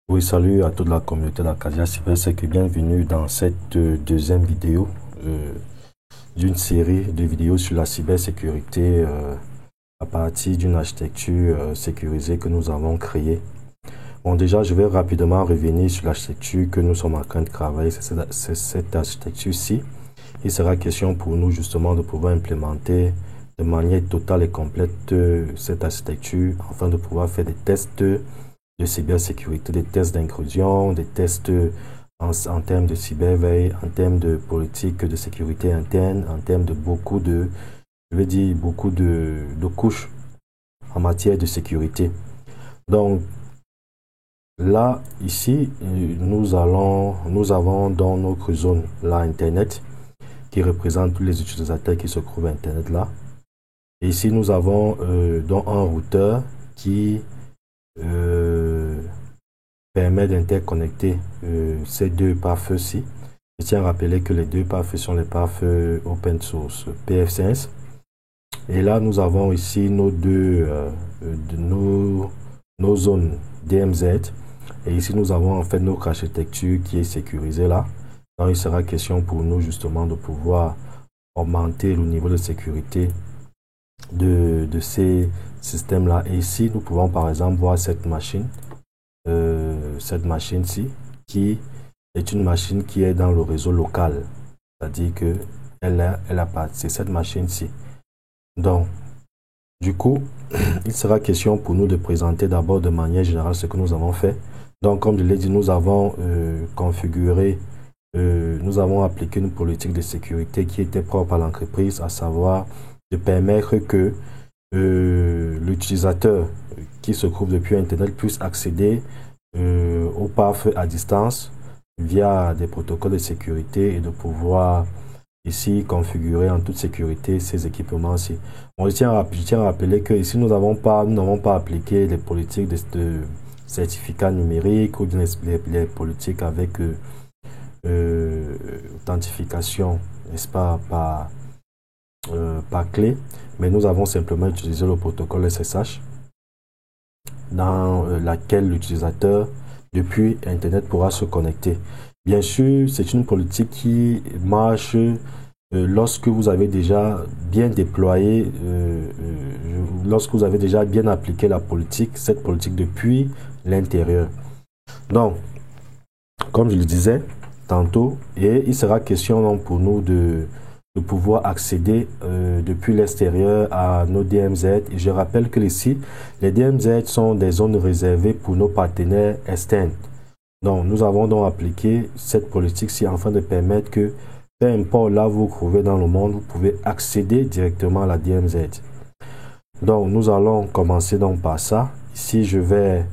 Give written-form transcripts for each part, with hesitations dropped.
Oui, salut à toute la communauté d'Acadia Cybersec et bienvenue dans cette deuxième vidéo d'une série de vidéos sur la cybersécurité à partir d'une architecture sécurisée que nous avons créée. Bon, déjà, je vais rapidement revenir sur l'architecture que nous sommes en train de travailler. C'est cette architecture-ci. Il sera question pour nous justement de pouvoir implémenter de manière totale et complète cette architecture afin de pouvoir faire des tests de cybersécurité, des tests d'intrusion, des tests en termes de cyberveille, en termes de politique de sécurité interne, en termes de beaucoup de, je vais dire, beaucoup de couches en matière de sécurité. Donc, là, ici, nous avons dans notre zone, là, Internet, qui représente tous les utilisateurs qui se trouvent à Internet là. Et ici, nous avons donc un routeur qui permet d'interconnecter ces deux pare-feux-ci. Je tiens à rappeler que les deux pare-feux sont les pare-feux open source pf5. Et là, nous avons ici nos nos zones DMZ. Et ici, nous avons en fait notre architecture qui est sécurisée là. Donc, il sera question pour nous justement de pouvoir augmenter le niveau de sécurité de ces systèmes-là. Et ici, nous pouvons par exemple voir cette machine-ci, qui est une machine qui est dans le réseau local. C'est-à-dire que c'est cette machine-ci. Donc, du coup, il sera question pour nous de présenter d'abord de manière générale ce que nous avons fait. Donc, comme je l'ai dit, nous avons configuré, nous avons appliqué une politique de sécurité qui était propre à l'entreprise, à savoir de permettre que l'utilisateur qui se trouve depuis Internet puisse accéder au pare-feu à distance via des protocoles de sécurité et de pouvoir ici configurer en toute sécurité ces équipements-ci. Bon, je tiens à rappeler que ici nous n'avons pas appliqué les politiques de certificats numériques ou les politiques avec authentification, n'est-ce pas, par clé, mais nous avons simplement utilisé le protocole SSH dans laquelle l'utilisateur depuis Internet pourra se connecter. Bien sûr, c'est une politique qui marche lorsque vous avez déjà bien déployé, lorsque vous avez déjà bien appliqué cette politique depuis l'intérieur. Donc, comme je le disais tantôt, et il sera question donc pour nous de pouvoir accéder depuis l'extérieur à nos DMZ. Et je rappelle que ici, les DMZ sont des zones réservées pour nos partenaires externes. Donc, nous avons donc appliqué cette politique-ci afin de permettre que, peu importe là où vous vous trouvez dans le monde, vous pouvez accéder directement à la DMZ. Donc, nous allons commencer donc par ça. Ici, je vais...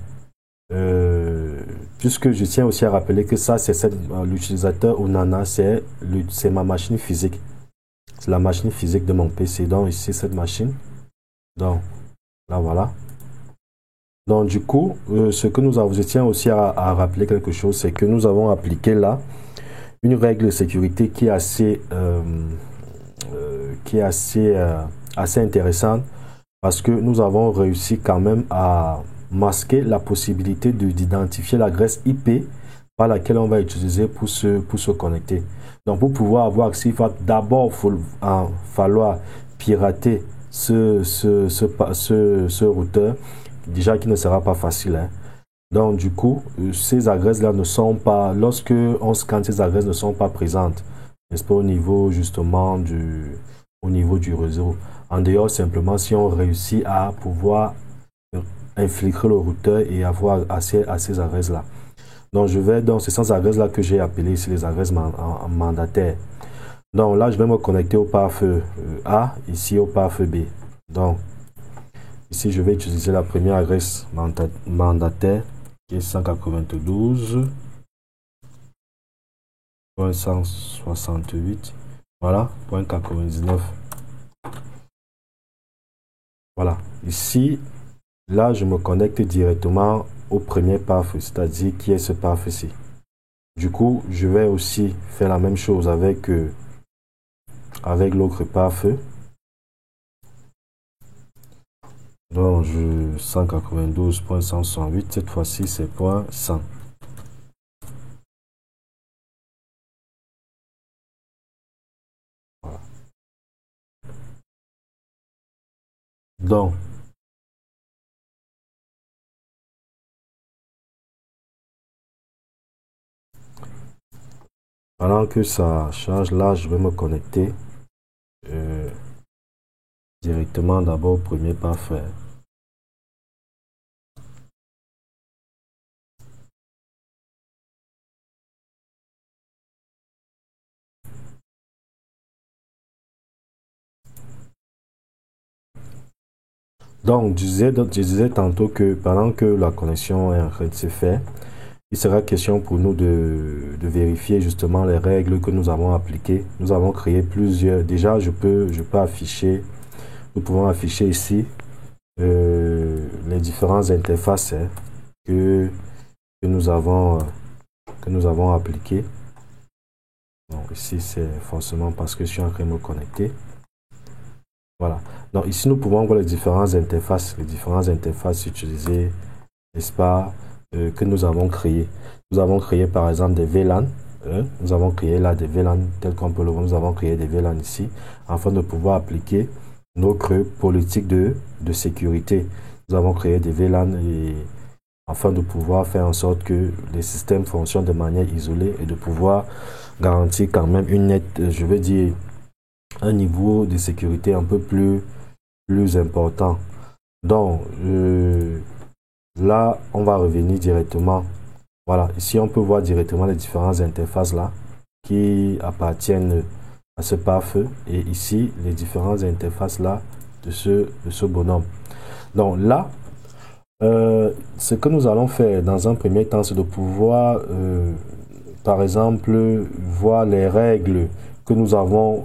puisque je tiens aussi à rappeler que ça, c'est l'utilisateur Onana, c'est ma machine physique. C'est la machine physique de mon PC. Donc, ici, cette machine. Donc, là, voilà. Donc, du coup, je tiens aussi à rappeler quelque chose, c'est que nous avons appliqué là une règle de sécurité qui est assez intéressante parce que nous avons réussi quand même à masquer la possibilité d'identifier l'adresse IP par laquelle on va utiliser pour se connecter. Donc, pour pouvoir avoir accès, il va d'abord falloir pirater ce routeur, déjà qui ne sera pas facile. Hein. Donc, du coup, ces adresses-là ne sont pas, lorsque on scanne, ces adresses ne sont pas présentes, n'est-ce pas, au niveau justement du réseau. En dehors, simplement, si on réussit à pouvoir infiltrer le routeur et avoir accès à ces adresses-là. Donc, c'est ces adresses-là que j'ai appelées ici les adresses mandataires. Donc, là, je vais me connecter au pare-feu A, ici au pare-feu B. Donc, ici, je vais utiliser la première adresse mandataire qui est 192.168. Voilà, .99. Voilà, ici, là, je me connecte directement au premier pare-feu, c'est-à-dire qui est ce pare-feu-ci. Du coup, je vais aussi faire la même chose avec l'autre pare-feu. Donc, 192.168, cette fois-ci, c'est .100. Donc, pendant que ça charge, là, je vais me connecter directement d'abord au premier parfait. Donc, je disais tantôt que pendant que la connexion est en train de se faire, il sera question pour nous de vérifier justement les règles que nous avons appliquées. Nous avons créé plusieurs. Déjà, je peux afficher, nous pouvons afficher ici les différentes interfaces hein, que, que nous avons appliquées. Donc ici, c'est forcément parce que je suis en train de me connecter. Voilà. Donc ici, nous pouvons voir les différentes interfaces utilisées, n'est-ce pas, que nous avons créées. Nous avons créé par exemple des VLAN. Nous avons créé là des VLAN, tel qu'on peut le voir. Nous avons créé des VLAN ici, afin de pouvoir appliquer notre politique de sécurité. Nous avons créé des VLAN afin de pouvoir faire en sorte que les systèmes fonctionnent de manière isolée et de pouvoir garantir quand même une nette, je veux dire, un niveau de sécurité un peu plus important. Donc, là, on va revenir directement. Voilà, ici, on peut voir directement les différentes interfaces là qui appartiennent à ce pare-feu. Et ici, les différentes interfaces là de ce bonhomme. Donc là, ce que nous allons faire dans un premier temps, c'est de pouvoir, par exemple, voir les règles que nous avons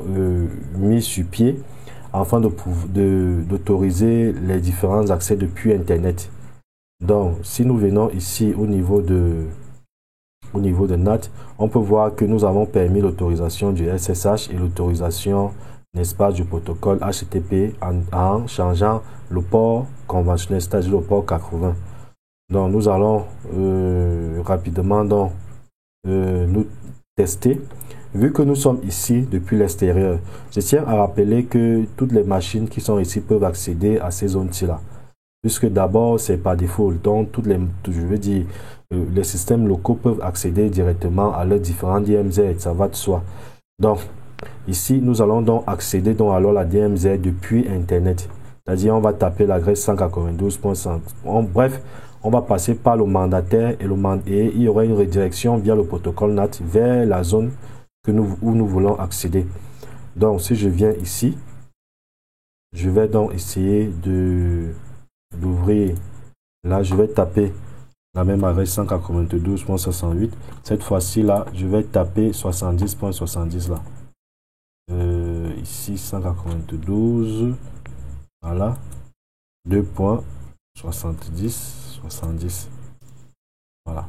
mis sur pied afin d'autoriser les différents accès depuis Internet. Donc, si nous venons ici au niveau de NAT, on peut voir que nous avons permis l'autorisation du SSH et l'autorisation, n'est-ce pas, du protocole HTTP en changeant le port conventionnel, c'est-à-dire le port 80. Donc, nous allons rapidement nous tester. Vu que nous sommes ici depuis l'extérieur, je tiens à rappeler que toutes les machines qui sont ici peuvent accéder à ces zones-là. Puisque d'abord, c'est par défaut. Donc, je veux dire, les systèmes locaux peuvent accéder directement à leurs différents DMZ. Ça va de soi. Donc, ici, nous allons donc accéder alors la DMZ depuis Internet. C'est-à-dire, on va taper l'adresse 192.100. Bref, on va passer par le mandataire et il y aura une redirection via le protocole NAT vers la zone où nous voulons accéder. Donc, si je viens ici, je vais donc essayer d'ouvrir. Là, je vais taper la même adresse 192.68. Cette fois-ci, là, je vais taper 70.70 là. Ici, 192. Voilà. 2.70. Voilà.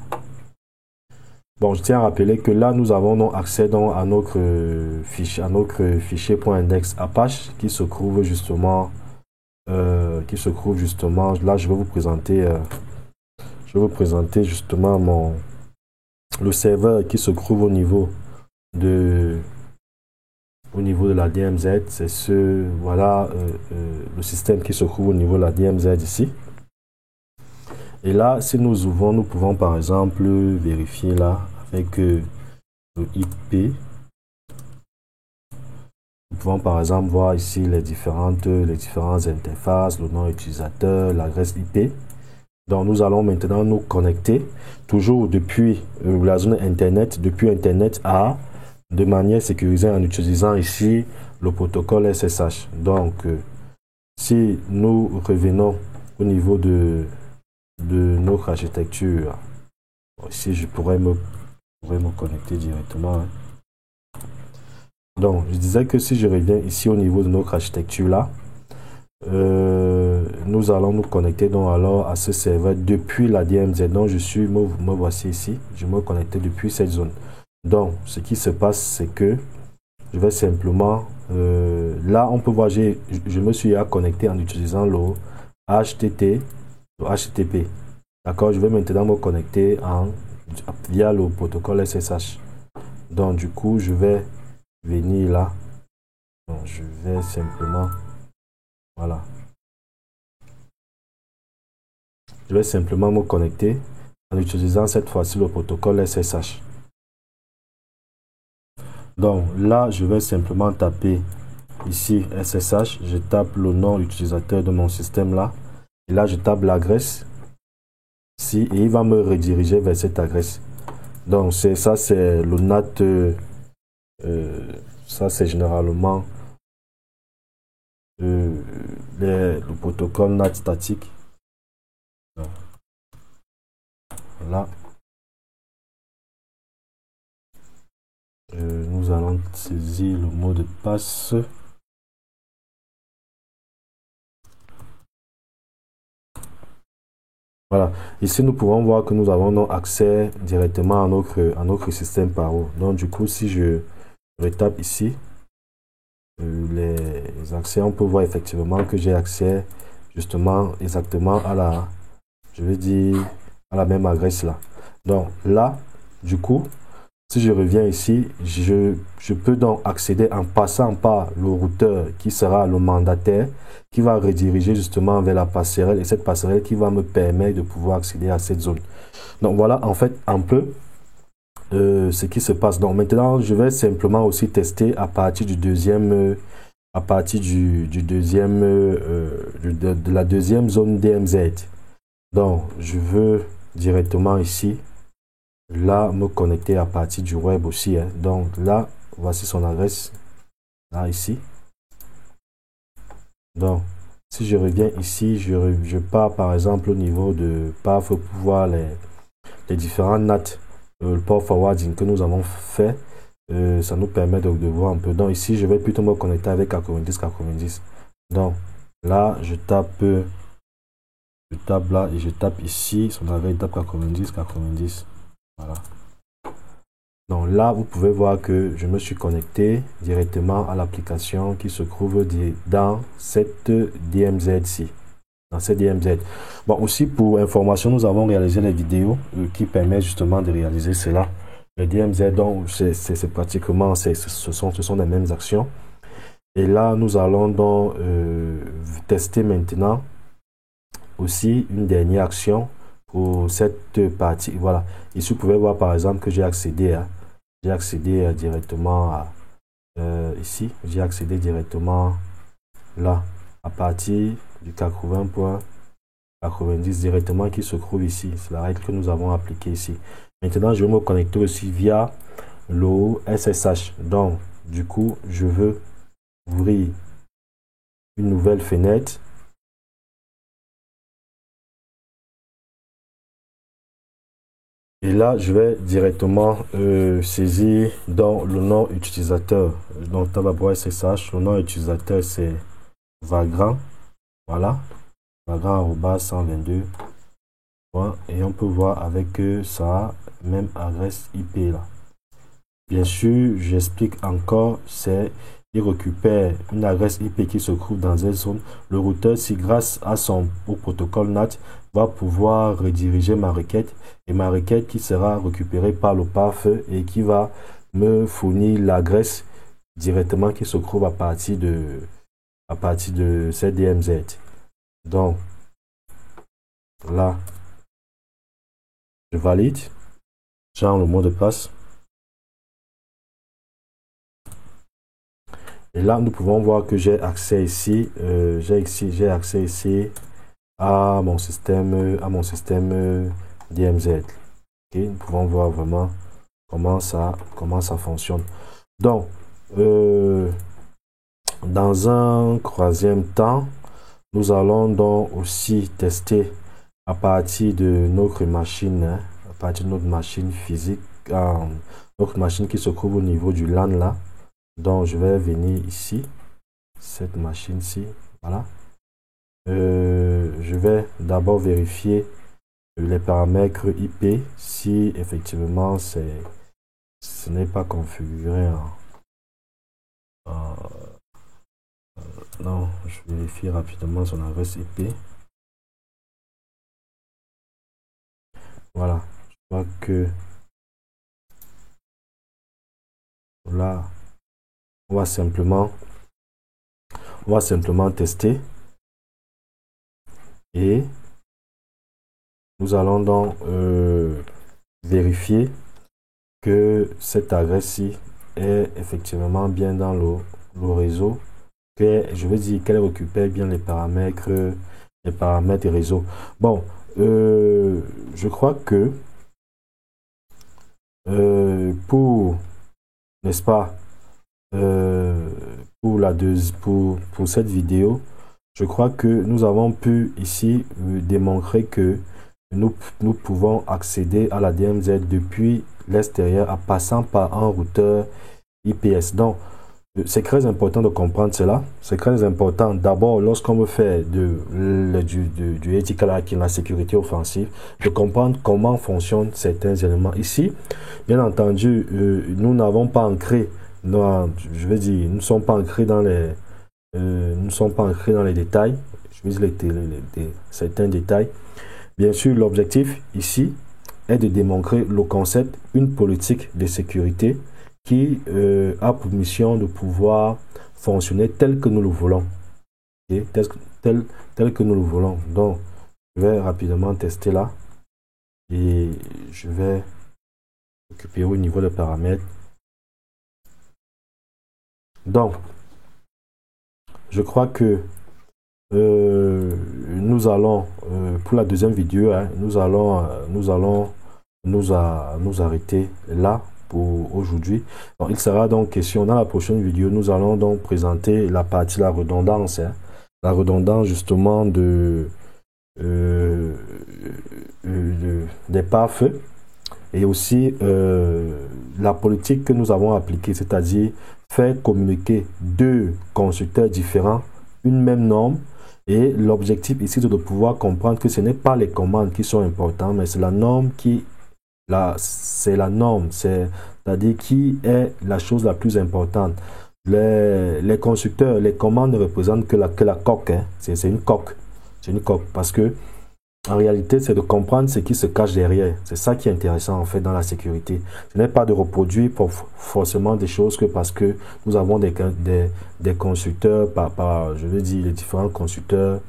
Bon, je tiens à rappeler que là, nous avons donc accès donc à notre fichier .index Apache qui se trouve justement là, je vais vous présenter justement le serveur qui se trouve au niveau de la DMZ. C'est voilà, le système qui se trouve au niveau de la DMZ ici. Et là, si nous ouvrons, nous pouvons par exemple vérifier là avec le IP. Nous pouvons par exemple voir ici les différentes interfaces, le nom utilisateur, l'adresse IP. Donc nous allons maintenant nous connecter toujours depuis la zone Internet, de manière sécurisée en utilisant ici le protocole SSH. Donc si nous revenons au niveau de notre architecture, ici je pourrais me connecter directement. Donc je disais que si je reviens ici au niveau de notre architecture là, nous allons nous connecter donc alors à ce serveur depuis la DMZ. Donc me voici ici, je me connecte depuis cette zone. Donc ce qui se passe, c'est que je vais simplement là on peut voir, je me suis connecté en utilisant le HTTP. D'accord, je vais maintenant me connecter via le protocole SSH. Donc du coup je vais venir là. Donc, je vais simplement, voilà, je vais simplement me connecter en utilisant cette fois-ci le protocole SSH. Donc là, je vais simplement taper ici SSH, je tape le nom utilisateur de mon système là, et là je tape l'adresse ici et il va me rediriger vers cette adresse. Donc ça, c'est le NAT, ça c'est généralement le protocole NAT statique. Voilà. Nous allons saisir le mot de passe. Voilà, ici nous pouvons voir que nous avons accès directement à notre système Paro. Donc du coup, si je retape ici, les accès, on peut voir effectivement que j'ai accès justement exactement à la, je vais dire, à la même adresse là. Donc là, du coup, si je reviens ici, je peux donc accéder en passant par le routeur qui sera le mandataire, qui va rediriger justement vers la passerelle, et cette passerelle qui va me permettre de pouvoir accéder à cette zone. Donc voilà en fait un peu ce qui se passe. Donc maintenant, je vais simplement aussi tester à partir du deuxième, à partir du deuxième, de la deuxième zone DMZ. Donc je veux directement ici là me connecter à partir du web aussi, hein. Donc là voici son adresse là ici. Donc si je reviens ici, je pars par exemple au niveau de PAF pour voir les différents NAT, le port forwarding que nous avons fait. Ça nous permet de voir un peu. Donc ici je vais plutôt me connecter avec 90. Donc là je tape là et je tape ici son adresse, tape 90. Voilà. Donc là, vous pouvez voir que je me suis connecté directement à l'application qui se trouve dans cette DMZ-ci. Dans cette DMZ. Bon, aussi pour information, nous avons réalisé les vidéos qui permettent justement de réaliser cela. Le DMZ, donc, c'est pratiquement, ce sont les mêmes actions. Et là, nous allons donc tester maintenant aussi une dernière action pour cette partie. Voilà. Ici, vous pouvez voir par exemple que j'ai accédé directement à ici. J'ai accédé directement là à partir du 80.90 directement qui se trouve ici. C'est la règle que nous avons appliquée ici. Maintenant, je vais me connecter aussi via le SSH. Donc, du coup, je veux ouvrir une nouvelle fenêtre. Et là, je vais directement saisir dans le nom utilisateur. Donc, d'abord SSH, le nom utilisateur c'est Vagrant. Voilà, Vagrant@122. Et on peut voir avec sa même adresse IP là. Bien sûr, j'explique encore, c'est il récupère une adresse IP qui se trouve dans une zone. Le routeur, si grâce à au protocole NAT, va pouvoir rediriger ma requête et ma requête qui sera récupérée par le PAF et qui va me fournir l'adresse directement qui se trouve à partir de cette DMZ. Donc là, je valide, genre le mot de passe. Et là, nous pouvons voir que j'ai accès ici, j'ai accès ici à mon système DMZ. Okay? Nous pouvons voir vraiment comment ça fonctionne. Donc, dans un troisième temps, nous allons donc aussi tester à partir de notre machine, hein, à partir de notre machine physique, notre machine qui se trouve au niveau du LAN là. Donc, je vais venir ici, cette machine-ci, voilà. Je vais d'abord vérifier les paramètres IP si effectivement ce n'est pas configuré non, je vérifie rapidement son adresse IP. Voilà, je vois que là, on va simplement tester et Nous allons donc vérifier que cette adresse-ci est effectivement bien dans le réseau, que je veux dire qu'elle récupère bien les paramètres réseau. Bon, je crois que pour, n'est-ce pas, pour cette vidéo, je crois que nous avons pu ici démontrer que nous pouvons accéder à la DMZ depuis l'extérieur en passant par un routeur IPS. Donc, c'est très important de comprendre cela. C'est très important d'abord lorsqu'on veut faire du ethical hacking, la sécurité offensive, de comprendre comment fonctionnent certains éléments. Ici, bien entendu, nous n'avons pas ancré, je veux dire, nous ne sommes pas ancrés dans les, détails. Je veux dire certains détails. Bien sûr, l'objectif ici est de démontrer le concept, une politique de sécurité qui a pour mission de pouvoir fonctionner tel que nous le voulons. Okay? Tel que nous le voulons. Donc, je vais rapidement tester là. Et je vais récupérer au niveau des paramètres. Donc, je crois que nous allons, pour la deuxième vidéo, hein, nous allons nous arrêter là pour aujourd'hui. Il sera donc question, dans la prochaine vidéo, nous allons donc présenter la partie, la redondance, hein, la redondance justement des pare-feux et aussi la politique que nous avons appliquée, c'est-à-dire faire communiquer deux constructeurs différents une même norme. Et l'objectif ici, c'est de pouvoir comprendre que ce n'est pas les commandes qui sont importantes, mais c'est la norme c'est-à-dire qui est la chose la plus importante. Les constructeurs, les commandes ne représentent que la coque. Hein. C'est une coque. C'est une coque. Parce que, en réalité, c'est de comprendre ce qui se cache derrière. C'est ça qui est intéressant, en fait, dans la sécurité. Ce n'est pas de reproduire forcément des choses que parce que nous avons des constructeurs, je veux dire, les différents constructeurs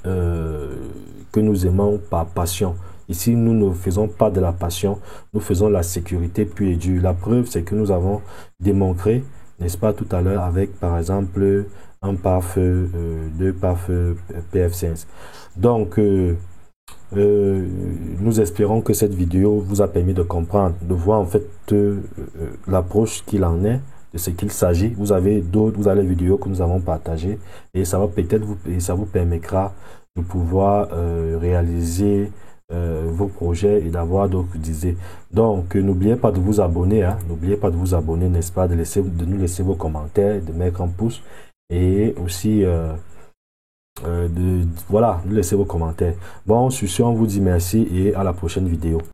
que nous aimons par passion. Ici, nous ne faisons pas de la passion, nous faisons la sécurité pure et dure. La preuve, c'est que nous avons démontré, n'est-ce pas, tout à l'heure avec, par exemple, un pare-feu, deux pare-feux PF15. Donc, nous espérons que cette vidéo vous a permis de comprendre, de voir en fait l'approche qu'il en est, de ce qu'il s'agit. Vous avez les vidéos que nous avons partagées et ça va peut-être ça vous permettra de pouvoir réaliser vos projets et d'avoir d'autres idées. Donc, n'oubliez pas de vous abonner, hein. N'oubliez pas de vous abonner, n'est-ce pas, de nous laisser vos commentaires, de mettre un pouce et aussi voilà, nous laisser vos commentaires. Bon, sur ce, on vous dit merci et à la prochaine vidéo.